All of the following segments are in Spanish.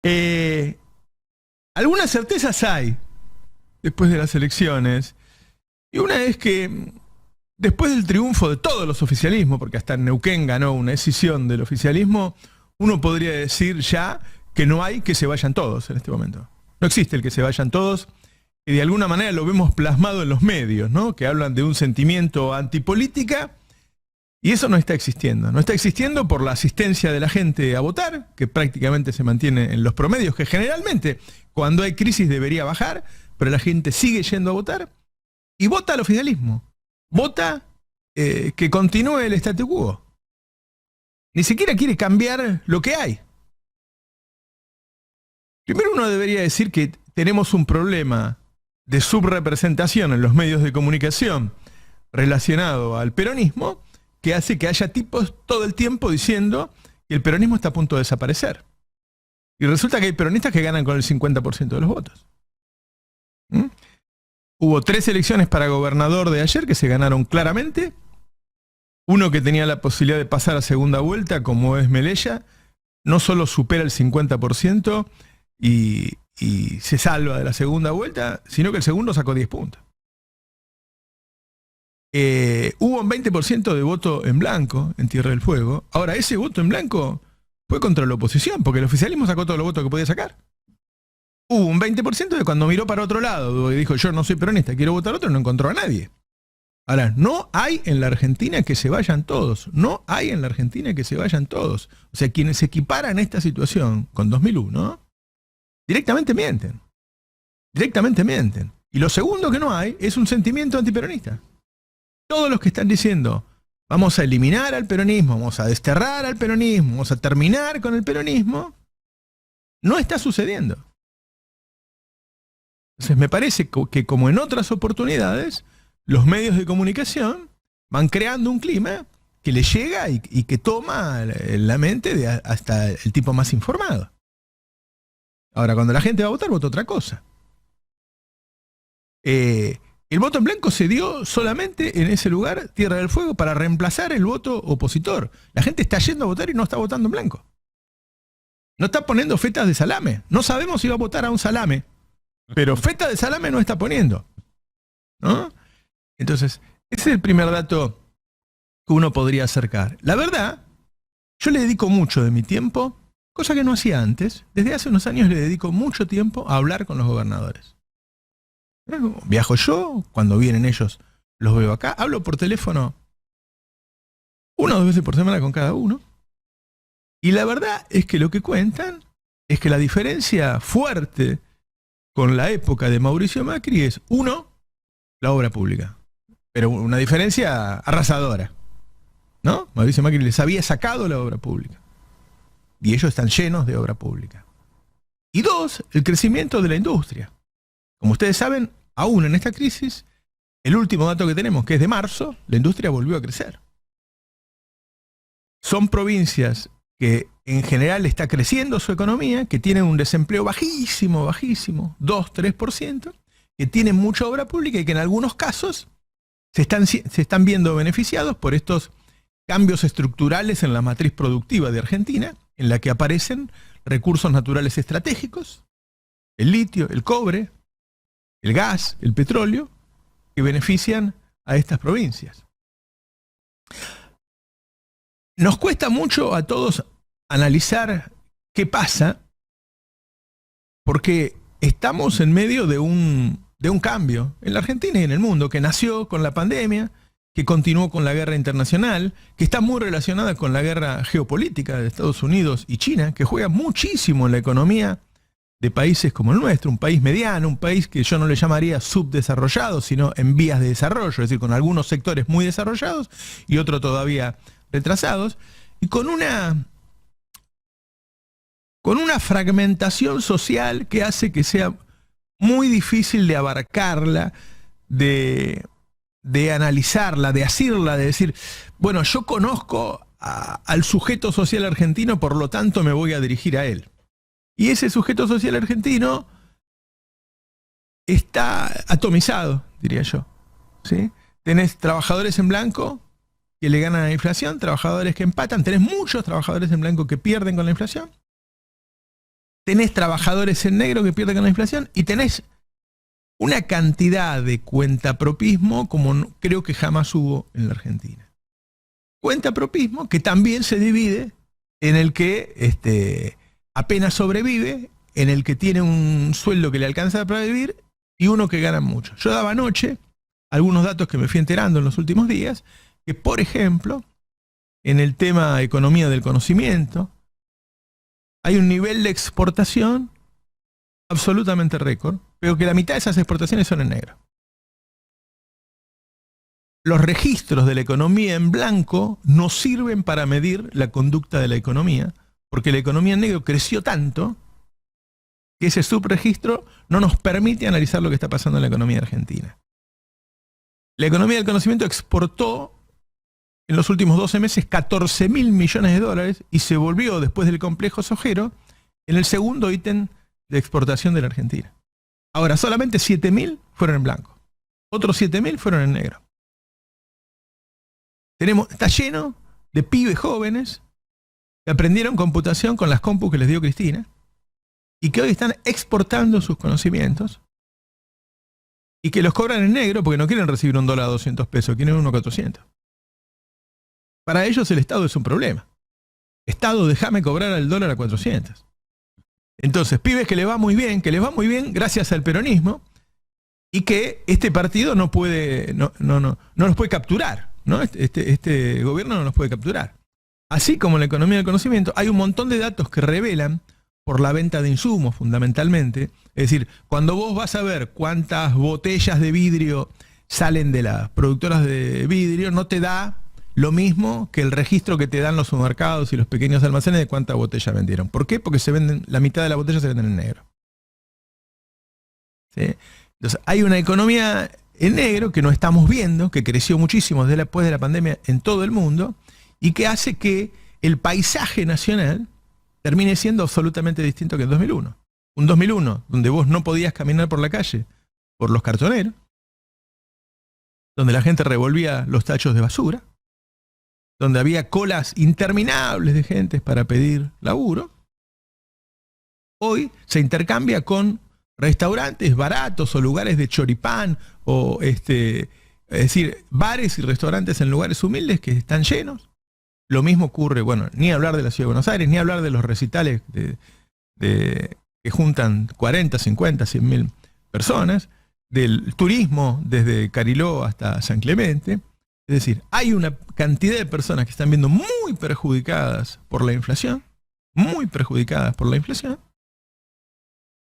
Eh, Algunas certezas hay después de las elecciones. Y una es que después del triunfo de todos los oficialismos, porque hasta en Neuquén ganó una decisión del oficialismo, uno podría decir ya que no hay que se vayan todos en este momento. No existe el que se vayan todos, y de alguna manera lo vemos plasmado en los medios, ¿no? Que hablan de un sentimiento antipolítica, y eso no está existiendo. No está existiendo por la asistencia de la gente a votar, que prácticamente se mantiene en los promedios, que generalmente cuando hay crisis debería bajar, pero la gente sigue yendo a votar, y vota al oficialismo. Vota que continúe el statu quo. Ni siquiera quiere cambiar lo que hay. Primero uno debería decir que tenemos un problema de subrepresentación en los medios de comunicación relacionado al peronismo, que hace que haya tipos todo el tiempo diciendo que el peronismo está a punto de desaparecer. Y resulta que hay peronistas que ganan con el 50% de los votos. Hubo 3 elecciones para gobernador de ayer que se ganaron claramente. Uno que tenía la posibilidad de pasar a segunda vuelta, como es Melella, no solo supera el 50% y se salva de la segunda vuelta, sino que el segundo sacó 10 puntos. Hubo un 20% de voto en blanco en Tierra del Fuego. Ahora, ese voto en blanco fue contra la oposición, porque el oficialismo sacó todos los votos que podía sacar. Hubo un 20% de cuando miró para otro lado y dijo, yo no soy peronista, quiero votar otro, no encontró a nadie. Ahora, no hay en la Argentina que se vayan todos. No hay en la Argentina que se vayan todos. O sea, quienes equiparan esta situación con 2001, directamente mienten. Directamente mienten. Y lo segundo que no hay es un sentimiento antiperonista. Todos los que están diciendo, vamos a eliminar al peronismo, vamos a desterrar al peronismo, vamos a terminar con el peronismo, no está sucediendo. Entonces me parece que como en otras oportunidades, los medios de comunicación van creando un clima que le llega y que toma la mente de hasta el tipo más informado. Ahora, cuando la gente va a votar, vota otra cosa. El voto en blanco se dio solamente en ese lugar, Tierra del Fuego, para reemplazar el voto opositor. La gente está yendo a votar y no está votando en blanco. No está poniendo fetas de salame. No sabemos si va a votar a un salame, pero feta de salame no está poniendo, ¿no? Entonces, ese es el primer dato que uno podría acercar. La verdad, yo le dedico mucho de mi tiempo, cosa que no hacía antes. Desde hace unos años le dedico mucho tiempo a hablar con los gobernadores. Viajo yo, cuando vienen ellos los veo acá, hablo por teléfono 1 o 2 veces por semana con cada uno. Y la verdad es que lo que cuentan es que la diferencia fuerte con la época de Mauricio Macri es, 1, la obra pública. Pero una diferencia arrasadora, ¿no? Mauricio Macri les había sacado la obra pública. Y ellos están llenos de obra pública. Y 2, el crecimiento de la industria. Como ustedes saben, aún en esta crisis, el último dato que tenemos, que es de marzo, la industria volvió a crecer. Son provincias que en general está creciendo su economía, que tienen un desempleo bajísimo, bajísimo, 2-3%, que tienen mucha obra pública y que en algunos casos se están viendo beneficiados por estos cambios estructurales en la matriz productiva de Argentina, en la que aparecen recursos naturales estratégicos, el litio, el cobre, el gas, el petróleo, que benefician a estas provincias. Nos cuesta mucho a todos analizar qué pasa, porque estamos en medio de un cambio en la Argentina y en el mundo, que nació con la pandemia, que continuó con la guerra internacional, que está muy relacionada con la guerra geopolítica de Estados Unidos y China, que juega muchísimo en la economía de países como el nuestro, un país mediano, un país que yo no le llamaría subdesarrollado, sino en vías de desarrollo, es decir, con algunos sectores muy desarrollados y otros todavía retrasados, y con una fragmentación social que hace que sea muy difícil de abarcarla, de analizarla, de asirla, de decir, bueno, yo conozco al sujeto social argentino, por lo tanto me voy a dirigir a él. Y ese sujeto social argentino está atomizado, diría yo, ¿sí? Tenés trabajadores en blanco que le ganan a la inflación, trabajadores que empatan, tenés muchos trabajadores en blanco que pierden con la inflación. tenés trabajadores en negro que pierden con la inflación y tenés una cantidad de cuentapropismo como creo que jamás hubo en la Argentina. Cuentapropismo que también se divide en el que apenas sobrevive, en el que tiene un sueldo que le alcanza para vivir y uno que gana mucho. Yo daba anoche algunos datos que me fui enterando en los últimos días, que por ejemplo, en el tema economía del conocimiento, hay un nivel de exportación absolutamente récord, pero que la mitad de esas exportaciones son en negro. Los registros de la economía en blanco no sirven para medir la conducta de la economía, porque la economía en negro creció tanto que ese subregistro no nos permite analizar lo que está pasando en la economía argentina. La economía del conocimiento exportó en los últimos 12 meses 14.000 millones de dólares y se volvió, después del complejo sojero, en el segundo ítem de exportación de la Argentina. Ahora, solamente 7.000 fueron en blanco. Otros 7.000 fueron en negro. Está lleno de pibes jóvenes que aprendieron computación con las compus que les dio Cristina y que hoy están exportando sus conocimientos y que los cobran en negro porque no quieren recibir $1 a 200 pesos, quieren uno a 400. Para ellos el Estado es un problema. Estado, déjame cobrar al dólar a 400. Entonces, pibes que les va muy bien gracias al peronismo y que este partido no los puede capturar, ¿no? Este gobierno no los puede capturar. Así como en la economía del conocimiento, hay un montón de datos que revelan, por la venta de insumos fundamentalmente, es decir, cuando vos vas a ver cuántas botellas de vidrio salen de las productoras de vidrio, no te da lo mismo que el registro que te dan los supermercados y los pequeños almacenes de cuántas botellas vendieron. ¿Por qué? Porque la mitad de las botellas se venden en negro. ¿Sí? Entonces, hay una economía en negro que no estamos viendo, que creció muchísimo después de la pandemia en todo el mundo, y que hace que el paisaje nacional termine siendo absolutamente distinto que el 2001. Un 2001 donde vos no podías caminar por la calle por los cartoneros, donde la gente revolvía los tachos de basura, donde había colas interminables de gente para pedir laburo. Hoy se intercambia con restaurantes baratos o lugares de choripán o es decir, bares y restaurantes en lugares humildes que están llenos. Lo mismo ocurre, bueno, ni hablar de la Ciudad de Buenos Aires, ni hablar de los recitales que juntan 40, 50, 100.000 personas, del turismo desde Cariló hasta San Clemente. Es decir, hay una cantidad de personas que están viendo muy perjudicadas por la inflación,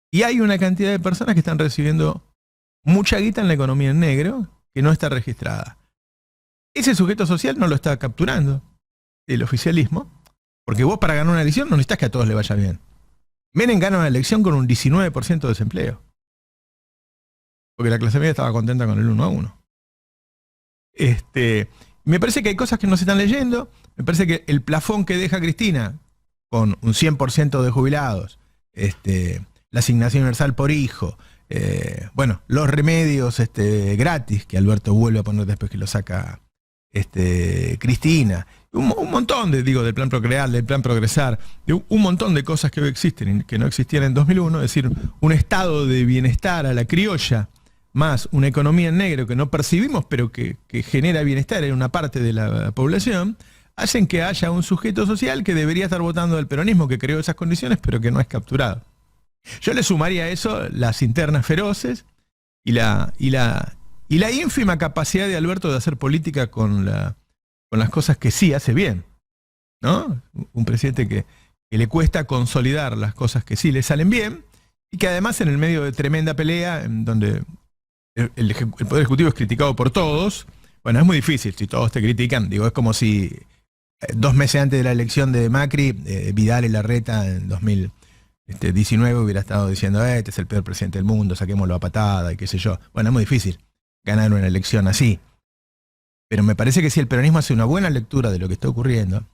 y hay una cantidad de personas que están recibiendo mucha guita en la economía en negro que no está registrada. Ese sujeto social no lo está capturando el oficialismo, porque vos para ganar una elección no necesitas que a todos le vaya bien. Menem gana una elección con un 19% de desempleo, porque la clase media estaba contenta con el 1 a 1. Me parece que hay cosas que no se están leyendo. Me parece que el plafón que deja Cristina con un 100% de jubilados, la asignación universal por hijo, bueno, los remedios gratis que Alberto vuelve a poner después que lo saca Cristina, un montón del plan Procrear, del plan Progresar, un montón de cosas que hoy existen y que no existían en 2001, es decir, un estado de bienestar a la criolla, más una economía en negro que no percibimos, pero que genera bienestar en una parte de la población, hacen que haya un sujeto social que debería estar votando al peronismo, que creó esas condiciones, pero que no es capturado. Yo le sumaría a eso las internas feroces y la ínfima capacidad de Alberto de hacer política con las cosas que sí hace bien, ¿no? Un presidente que le cuesta consolidar las cosas que sí le salen bien y que además en el medio de tremenda pelea, en donde el Poder Ejecutivo es criticado por todos. Bueno, es muy difícil si todos te critican. Digo, es como si 2 meses antes de la elección de Macri, Vidal y Larreta en 2019 hubiera estado diciendo, este es el peor presidente del mundo, saquémoslo a patada y qué sé yo. Bueno, es muy difícil ganar una elección así. Pero me parece que si el peronismo hace una buena lectura de lo que está ocurriendo,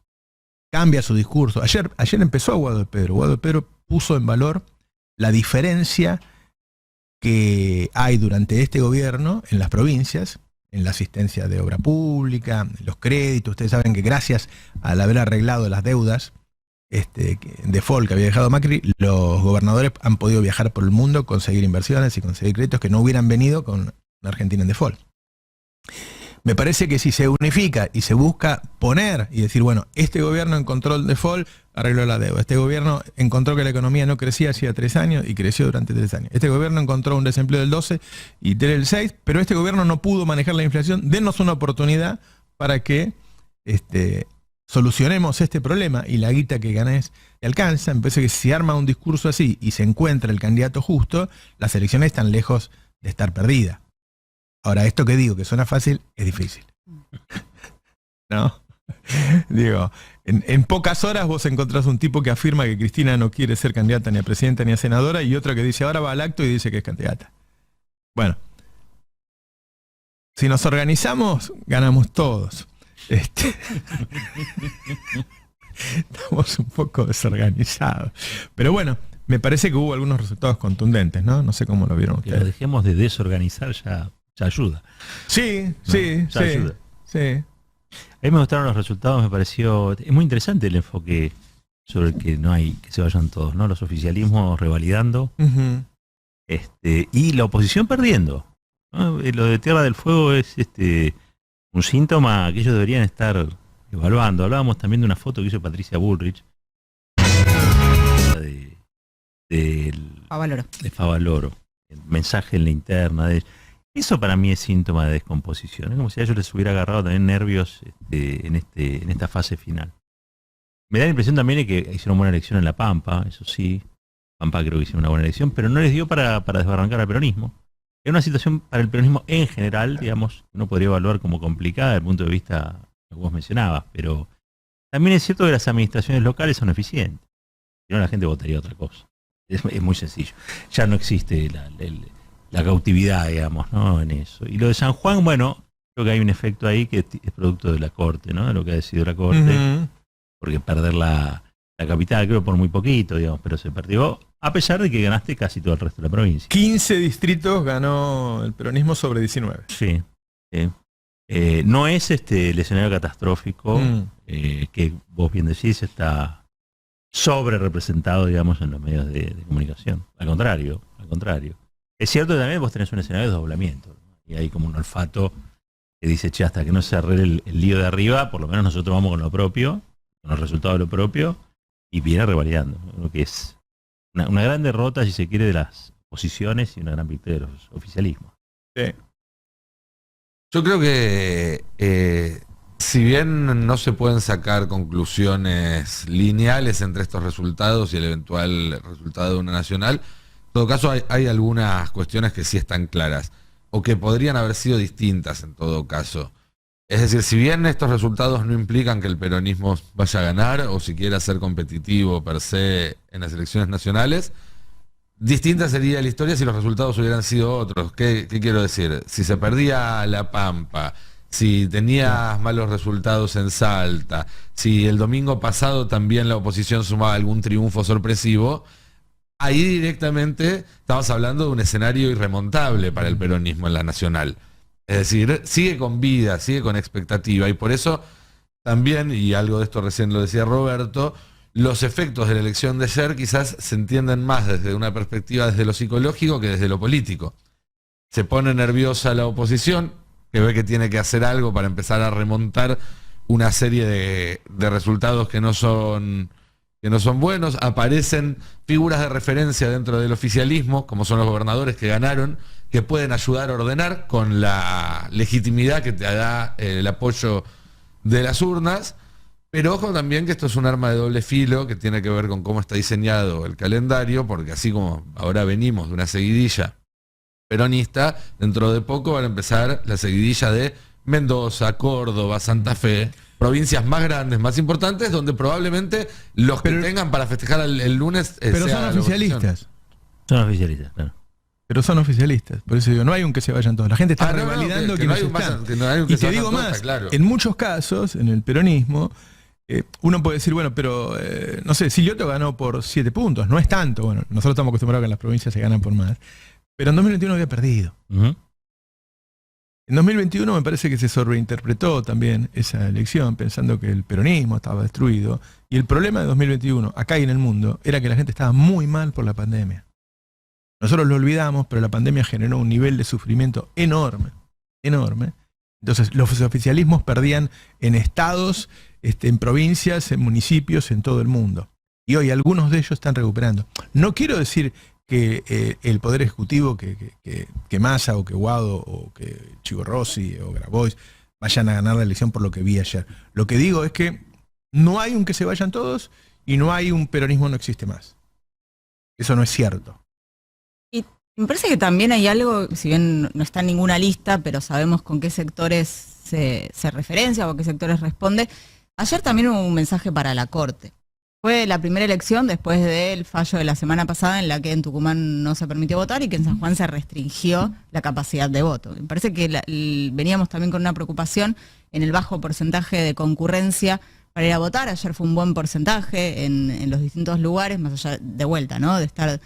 cambia su discurso. Ayer empezó Guado de Pedro. Guado de Pedro puso en valor la diferencia que hay durante este gobierno en las provincias, en la asistencia de obra pública, en los créditos. Ustedes saben que gracias al haber arreglado las deudas default que había dejado Macri, los gobernadores han podido viajar por el mundo, conseguir inversiones y conseguir créditos que no hubieran venido con una Argentina en default. Me parece que si se unifica y se busca poner y decir, bueno, este gobierno encontró el default, arregló la deuda. Este gobierno encontró que la economía no crecía hacía 3 años y creció durante 3 años. Este gobierno encontró un desempleo del 12 y tiene el 6, pero este gobierno no pudo manejar la inflación. Denos una oportunidad para que solucionemos este problema y la guita que ganés te alcanza. Me parece que si se arma un discurso así y se encuentra el candidato justo, las elecciones están lejos de estar perdidas. Ahora, esto que digo, que suena fácil, es difícil. ¿No? Digo, en pocas horas vos encontrás un tipo que afirma que Cristina no quiere ser candidata ni a presidenta ni a senadora y otro que dice ahora va al acto y dice que es candidata. Bueno, si nos organizamos, ganamos todos. Estamos un poco desorganizados. Pero bueno, me parece que hubo algunos resultados contundentes, ¿no? No sé cómo lo vieron ustedes. Que lo dejemos de desorganizar ya ayuda. Sí, ¿no? sí, Ya ayuda. sí. A mí me gustaron los resultados, me pareció... Es muy interesante el enfoque sobre el que no hay que se vayan todos, ¿no? Los oficialismos revalidando y la oposición perdiendo, ¿no? Lo de Tierra del Fuego es un síntoma que ellos deberían estar evaluando. Hablábamos también de una foto que hizo Patricia Bullrich de Favaloro, el mensaje en la interna. Eso para mí es síntoma de descomposición. Es como si a ellos les hubiera agarrado también nervios en esta fase final. Me da la impresión también de que hicieron buena elección en La Pampa, eso sí. Pampa creo que hicieron una buena elección, pero no les dio para desbarrancar al peronismo. Es una situación para el peronismo en general, digamos, uno podría evaluar como complicada desde el punto de vista que vos mencionabas, pero también es cierto que las administraciones locales son eficientes. Si no, la gente votaría otra cosa. Es muy sencillo. Ya no existe la cautividad, digamos, ¿no? En eso. Y lo de San Juan, bueno, creo que hay un efecto ahí que es producto de la Corte, ¿no? De lo que ha decidido la Corte. Porque perder la capital, creo, por muy poquito, digamos, pero se perdió, a pesar de que ganaste casi todo el resto de la provincia. 15 distritos ganó el peronismo sobre 19. Sí. No es el escenario catastrófico que vos bien decís, está sobre representado, digamos, en los medios de comunicación. Al contrario. Es cierto que también vos tenés un escenario de desdoblamiento, ¿no? Y hay como un olfato que dice, che, hasta que no se arregle el lío de arriba, por lo menos nosotros vamos con lo propio, con los resultados de lo propio, y viene revalidando. Lo que es una gran derrota, si se quiere, de las posiciones y una gran victoria de los oficialismos. Sí. Yo creo que si bien no se pueden sacar conclusiones lineales entre estos resultados y el eventual resultado de una nacional, en todo caso hay algunas cuestiones que sí están claras o que podrían haber sido distintas en todo caso. Es decir, si bien estos resultados no implican que el peronismo vaya a ganar o siquiera ser competitivo per se en las elecciones nacionales, distinta sería la historia si los resultados hubieran sido otros. ¿Qué quiero decir? Si se perdía La Pampa, si tenías malos resultados en Salta, si el domingo pasado también la oposición sumaba algún triunfo sorpresivo, ahí directamente estabas hablando de un escenario irremontable para el peronismo en la nacional. Es decir, sigue con vida, sigue con expectativa, y por eso también, y algo de esto recién lo decía Roberto, los efectos de la elección de ayer quizás se entienden más desde una perspectiva desde lo psicológico que desde lo político. Se pone nerviosa la oposición, que ve que tiene que hacer algo para empezar a remontar una serie de resultados que no son buenos. Aparecen figuras de referencia dentro del oficialismo, como son los gobernadores que ganaron, que pueden ayudar a ordenar con la legitimidad que te da el apoyo de las urnas. Pero ojo también que esto es un arma de doble filo que tiene que ver con cómo está diseñado el calendario, porque así como ahora venimos de una seguidilla peronista, dentro de poco van a empezar la seguidilla de Mendoza, Córdoba, Santa Fe, provincias más grandes, más importantes, donde probablemente los que tengan para festejar el lunes pero son oficialistas. Son oficialistas, claro. Pero son oficialistas, por eso digo, no hay un que se vayan todos. La gente está revalidando que no se están. Y te digo más, claro. En muchos casos, en el peronismo, uno puede decir, bueno, pero no sé, Silioto ganó por 7 puntos, no es tanto. Bueno, nosotros estamos acostumbrados a que en las provincias se ganan por más. Pero en 2021 había perdido. En 2021 me parece que se sobreinterpretó también esa elección, pensando que el peronismo estaba destruido. Y el problema de 2021, acá y en el mundo, era que la gente estaba muy mal por la pandemia. Nosotros lo olvidamos, pero la pandemia generó un nivel de sufrimiento enorme, enorme. Entonces los oficialismos perdían en estados, en provincias, en municipios, en todo el mundo. Y hoy algunos de ellos están recuperando. No quiero decir que el Poder Ejecutivo, que Massa o que Guado o que Chico Rossi o Grabois vayan a ganar la elección por lo que vi ayer. Lo que digo es que no hay un que se vayan todos y no hay un peronismo no existe más. Eso no es cierto. Y me parece que también hay algo, si bien no está en ninguna lista, pero sabemos con qué sectores se referencia o a qué sectores responde. Ayer también hubo un mensaje para la Corte. Fue la primera elección después del fallo de la semana pasada en la que en Tucumán no se permitió votar y que en San Juan se restringió la capacidad de voto. Me parece que veníamos también con una preocupación en el bajo porcentaje de concurrencia para ir a votar. Ayer fue un buen porcentaje en los distintos lugares, más allá de vuelta, ¿no? De estar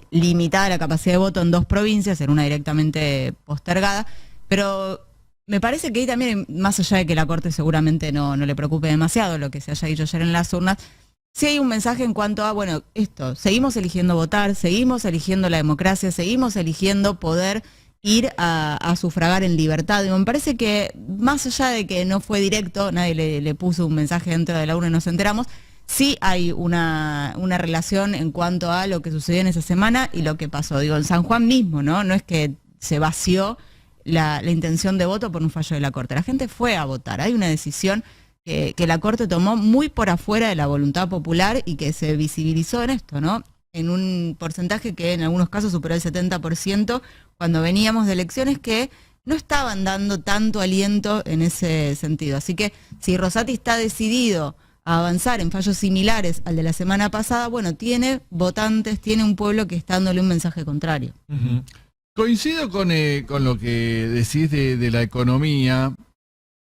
limitada la capacidad de voto en 2 provincias, en una directamente postergada. Pero me parece que ahí también, más allá de que la Corte seguramente no le preocupe demasiado lo que se haya dicho ayer en las urnas, sí hay un mensaje en cuanto a, bueno, seguimos eligiendo votar, seguimos eligiendo la democracia, seguimos eligiendo poder ir a sufragar en libertad. Y me parece que, más allá de que no fue directo, nadie le puso un mensaje dentro de la urna y nos enteramos, sí hay una relación en cuanto a lo que sucedió en esa semana y lo que pasó. Digo, en San Juan mismo, ¿no? No es que se vació la intención de voto por un fallo de la Corte. La gente fue a votar. Hay una decisión que la Corte tomó muy por afuera de la voluntad popular y que se visibilizó en esto, ¿no? En un porcentaje que en algunos casos superó el 70% cuando veníamos de elecciones que no estaban dando tanto aliento en ese sentido. Así que si Rosati está decidido a avanzar en fallos similares al de la semana pasada, bueno, tiene votantes, tiene un pueblo que está dándole un mensaje contrario. Uh-huh. Coincido con lo que decís de la economía.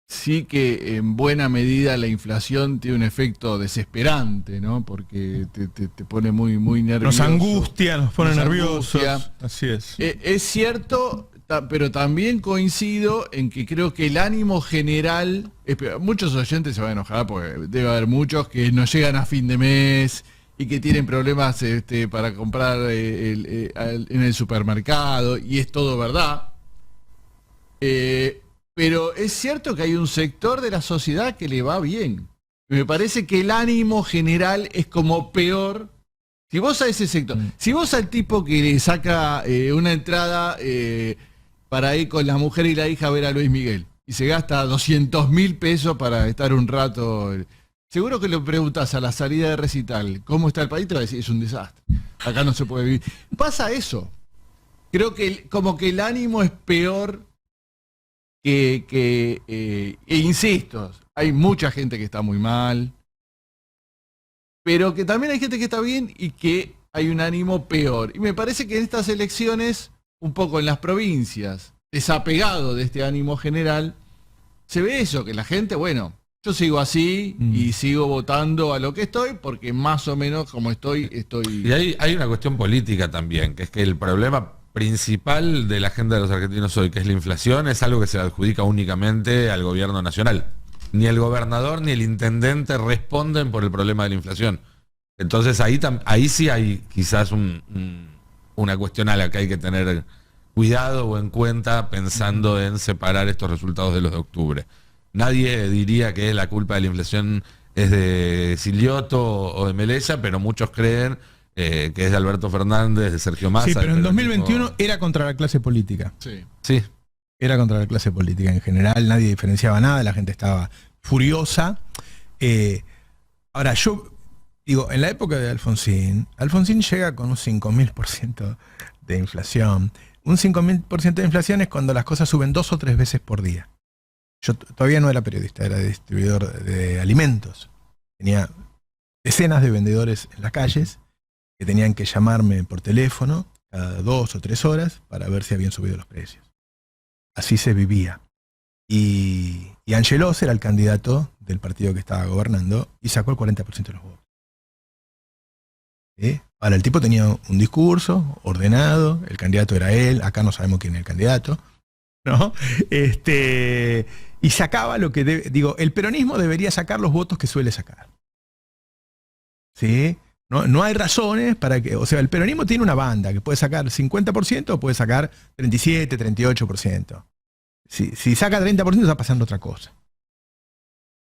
Sí que en buena medida la inflación tiene un efecto desesperante, ¿no? Porque te pone muy, muy nervioso. Nos angustia, nos pone nerviosos. Así es. Es cierto, pero también coincido en que creo que el ánimo general, muchos oyentes se van a enojar porque debe haber muchos que no llegan a fin de mes y que tienen problemas para comprar en el supermercado, y es todo verdad. Pero es cierto que hay un sector de la sociedad que le va bien. Me parece que el ánimo general es como peor. Si vos a ese sector, si vos al tipo que le saca una entrada para ir con la mujer y la hija a ver a Luis Miguel y se gasta 200.000 pesos para estar un rato, seguro que le preguntas a la salida de recital cómo está el país, te va a decir es un desastre. Acá no se puede vivir. Pasa eso. Creo que como que el ánimo es peor. E insisto, hay mucha gente que está muy mal, pero que también hay gente que está bien y que hay un ánimo peor. Y me parece que en estas elecciones, un poco en las provincias, desapegado de este ánimo general, se ve eso, que la gente, bueno, yo sigo así y sigo votando a lo que estoy, porque más o menos como estoy. Y hay una cuestión política también, que es que el problema principal de la agenda de los argentinos hoy, que es la inflación, es algo que se adjudica únicamente al gobierno nacional. Ni el gobernador ni el intendente responden por el problema de la inflación. Entonces ahí sí hay quizás una cuestión a la que hay que tener cuidado o en cuenta pensando en separar estos resultados de los de octubre. Nadie diría que la culpa de la inflación es de Silioto o de Melella, pero muchos creen que es de Alberto Fernández, de Sergio Massa. Sí, pero en 2021 era contra la clase política. Sí. Era contra la clase política en general, nadie diferenciaba nada, la gente estaba furiosa. Ahora, yo digo, en la época de Alfonsín llega con un 5.000% de inflación. Un 5.000% de inflación es cuando las cosas suben 2 o 3 veces por día. Yo todavía no era periodista, era distribuidor de alimentos. Tenía decenas de vendedores en las calles que tenían que llamarme por teléfono cada 2 o 3 horas para ver si habían subido los precios. Así se vivía. Y Angelos era el candidato del partido que estaba gobernando y sacó el 40% de los votos. ¿Sí? Ahora, el tipo tenía un discurso ordenado, el candidato era él, acá no sabemos quién es el candidato, ¿no? Y sacaba lo que digo, el peronismo debería sacar los votos que suele sacar. ¿Sí? No hay razones para que, o sea, el peronismo tiene una banda que puede sacar 50% o puede sacar 37, 38%. Si saca 30% está pasando otra cosa.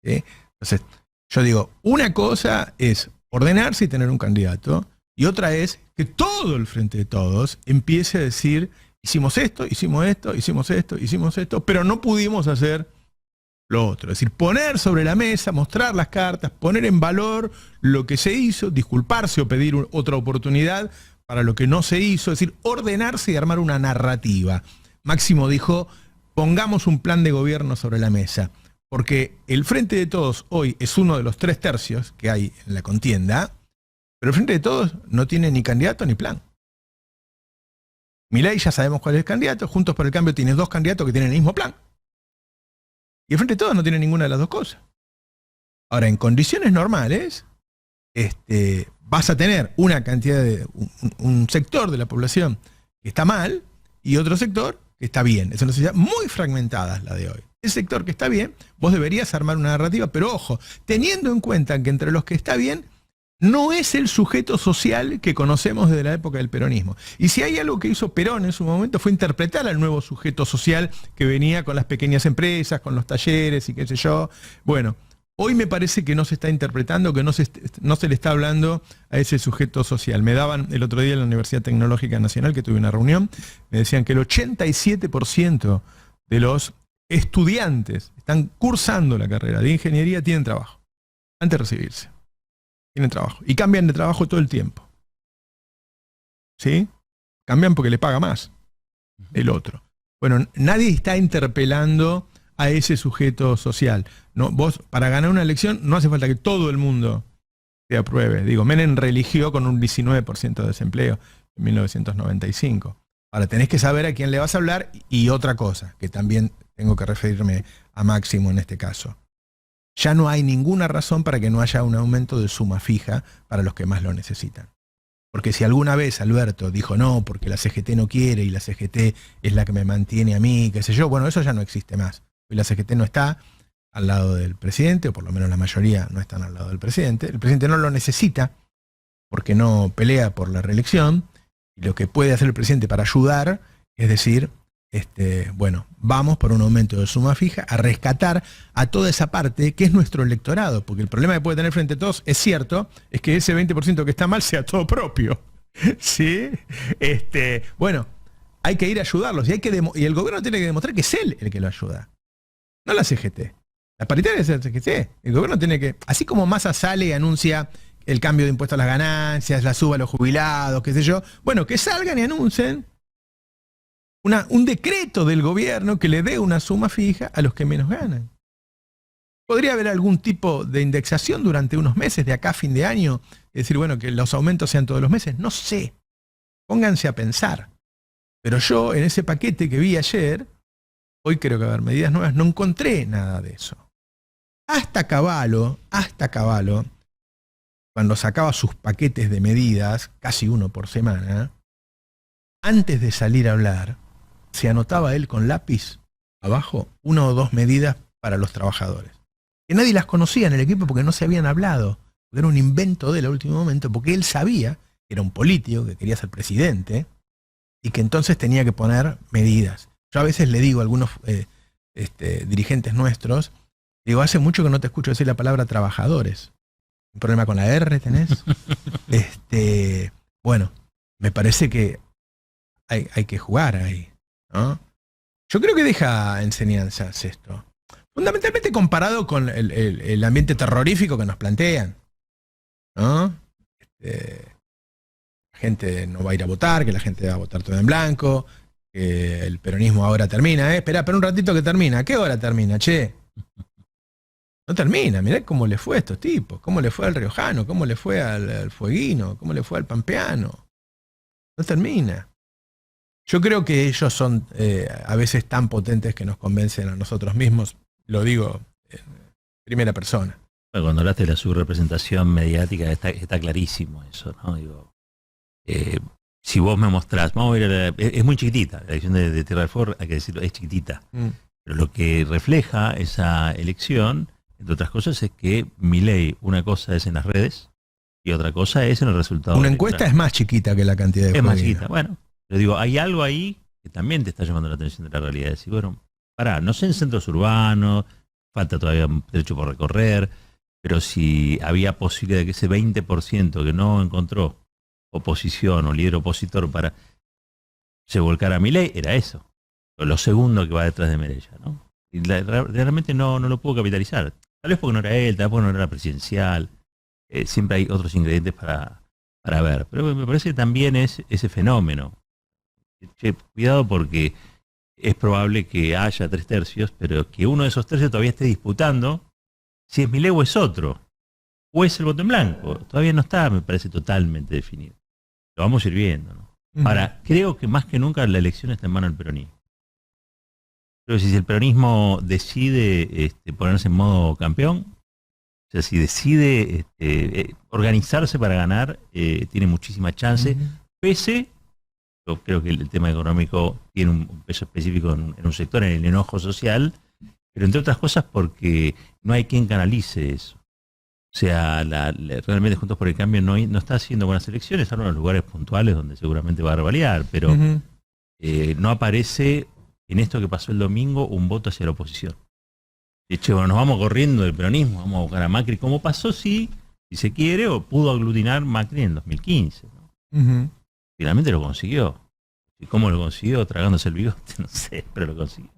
¿Sí? Entonces, yo digo, una cosa es ordenarse y tener un candidato, y otra es que todo el Frente de Todos empiece a decir, hicimos esto, hicimos esto, hicimos esto, hicimos esto, pero no pudimos hacer lo otro. Es decir, poner sobre la mesa, mostrar las cartas, poner en valor lo que se hizo, disculparse o pedir otra oportunidad para lo que no se hizo, es decir, ordenarse y armar una narrativa. Máximo dijo, pongamos un plan de gobierno sobre la mesa, porque el Frente de Todos hoy es uno de los 3 tercios que hay en la contienda, pero el Frente de Todos no tiene ni candidato ni plan. Milei ya sabemos cuál es el candidato, Juntos por el Cambio tiene 2 candidatos que tienen el mismo plan. Y el Frente de Todos no tiene ninguna de las 2 cosas. Ahora, en condiciones normales, vas a tener una cantidad de un sector de la población que está mal y otro sector que está bien. Es una sociedad muy fragmentada la de hoy. El sector que está bien, vos deberías armar una narrativa, pero ojo, teniendo en cuenta que entre los que está bien, no es el sujeto social que conocemos desde la época del peronismo. Y si hay algo que hizo Perón en su momento fue interpretar al nuevo sujeto social que venía con las pequeñas empresas, con los talleres y qué sé yo. Bueno, hoy me parece que no se está interpretando, que no se le está hablando a ese sujeto social. Me daban el otro día en la Universidad Tecnológica Nacional, que tuve una reunión, me decían que el 87% de los estudiantes están cursando la carrera de ingeniería tienen trabajo, antes de recibirse. Tienen trabajo. Y cambian de trabajo todo el tiempo. ¿Sí? Cambian porque le paga más el otro. Bueno, nadie está interpelando a ese sujeto social. No, vos, para ganar una elección, no hace falta que todo el mundo te apruebe. Digo, Menem religió con un 19% de desempleo en 1995. Ahora, tenés que saber a quién le vas a hablar y otra cosa, que también tengo que referirme a Máximo en este caso. Ya no hay ninguna razón para que no haya un aumento de suma fija para los que más lo necesitan. Porque si alguna vez Alberto dijo no, porque la CGT no quiere y la CGT es la que me mantiene a mí, qué sé yo, bueno, eso ya no existe más. Hoy la CGT no está al lado del presidente, o por lo menos la mayoría no están al lado del presidente. El presidente no lo necesita porque no pelea por la reelección, y lo que puede hacer el presidente para ayudar es decir, bueno, vamos por un aumento de suma fija a rescatar a toda esa parte que es nuestro electorado, porque el problema que puede tener Frente a Todos, es cierto, es que ese 20% que está mal sea todo propio. ¿Sí? Bueno, hay que ir a ayudarlos y el gobierno tiene que demostrar que es él el que lo ayuda, no la CGT. La paritaria es la CGT. El gobierno tiene que, así como Massa sale y anuncia el cambio de impuesto a las ganancias, la suba a los jubilados, qué sé yo, bueno, que salgan y anuncien un decreto del gobierno que le dé una suma fija a los que menos ganan. ¿Podría haber algún tipo de indexación durante unos meses de acá a fin de año? Es decir, bueno, que los aumentos sean todos los meses. No sé. Pónganse a pensar. Pero yo en ese paquete que vi ayer, hoy creo que va a haber medidas nuevas, no encontré nada de eso. Hasta Cavallo, cuando sacaba sus paquetes de medidas, casi uno por semana, antes de salir a hablar, se anotaba él con lápiz abajo 1 o 2 medidas para los trabajadores. Que nadie las conocía en el equipo porque no se habían hablado. Porque era un invento de él a último momento, porque él sabía que era un político, que quería ser presidente, y que entonces tenía que poner medidas. Yo a veces le digo a algunos dirigentes nuestros, digo, hace mucho que no te escucho decir la palabra trabajadores. ¿Un problema con la R tenés? Bueno, me parece que hay que jugar ahí, ¿no? Yo creo que deja enseñanzas esto. Fundamentalmente comparado con el ambiente terrorífico que nos plantean, ¿no? La gente no va a ir a votar, que la gente va a votar todo en blanco, que el peronismo ahora termina, Espera un ratito que termina. ¿A qué hora termina, che? No termina, mirá cómo le fue a estos tipos, cómo le fue al riojano, cómo le fue al fueguino, cómo le fue al pampeano. No termina. Yo creo que ellos son a veces tan potentes que nos convencen a nosotros mismos, lo digo en primera persona. Bueno, cuando hablaste de la subrepresentación mediática está clarísimo eso, ¿no? Digo, si vos me mostrás, vamos a ver, es muy chiquitita, la elección de Tierra del Fuego, hay que decirlo, es chiquitita. Pero lo que refleja esa elección, entre otras cosas, es que Milei, una cosa es en las redes y otra cosa es en el resultado. Una encuesta es más chiquita que la cantidad de Es más Joaquín. chiquita, bueno. Pero digo, hay algo ahí que también te está llamando la atención de la realidad. Es decir, bueno, pará, no sé en centros urbanos, falta todavía un trecho por recorrer, pero si había posibilidad de que ese 20% que no encontró oposición o líder opositor para se volcara a Milei, era eso. Lo segundo que va detrás de Mireya, ¿no? Y realmente no lo pudo capitalizar. Tal vez porque no era él, tal vez porque no era la presidencial. Siempre hay otros ingredientes para ver. Pero me parece que también es ese fenómeno. Che, cuidado porque es probable que haya 3/3, pero que uno de esos tercios todavía esté disputando si es Milei o es otro. O es el voto en blanco. Todavía no está, me parece, totalmente definido. Lo vamos a ir viendo, ¿no? Ahora, creo que más que nunca la elección está en manos del peronismo. Creo que si el peronismo decide ponerse en modo campeón, o sea, si decide organizarse para ganar, tiene muchísima chance, pese, yo creo que el tema económico tiene un peso específico en un sector, en el enojo social, pero entre otras cosas porque no hay quien canalice eso. O sea, realmente Juntos por el Cambio no está haciendo buenas elecciones, están en los lugares puntuales donde seguramente va a revaliar, pero no aparece en esto que pasó el domingo un voto hacia la oposición. De hecho, bueno, nos vamos corriendo del peronismo, vamos a buscar a Macri, como pasó si se quiere, o pudo aglutinar Macri en 2015. ¿No? Finalmente lo consiguió. ¿Y cómo lo consiguió? Tragándose el bigote, no sé, pero lo consiguió.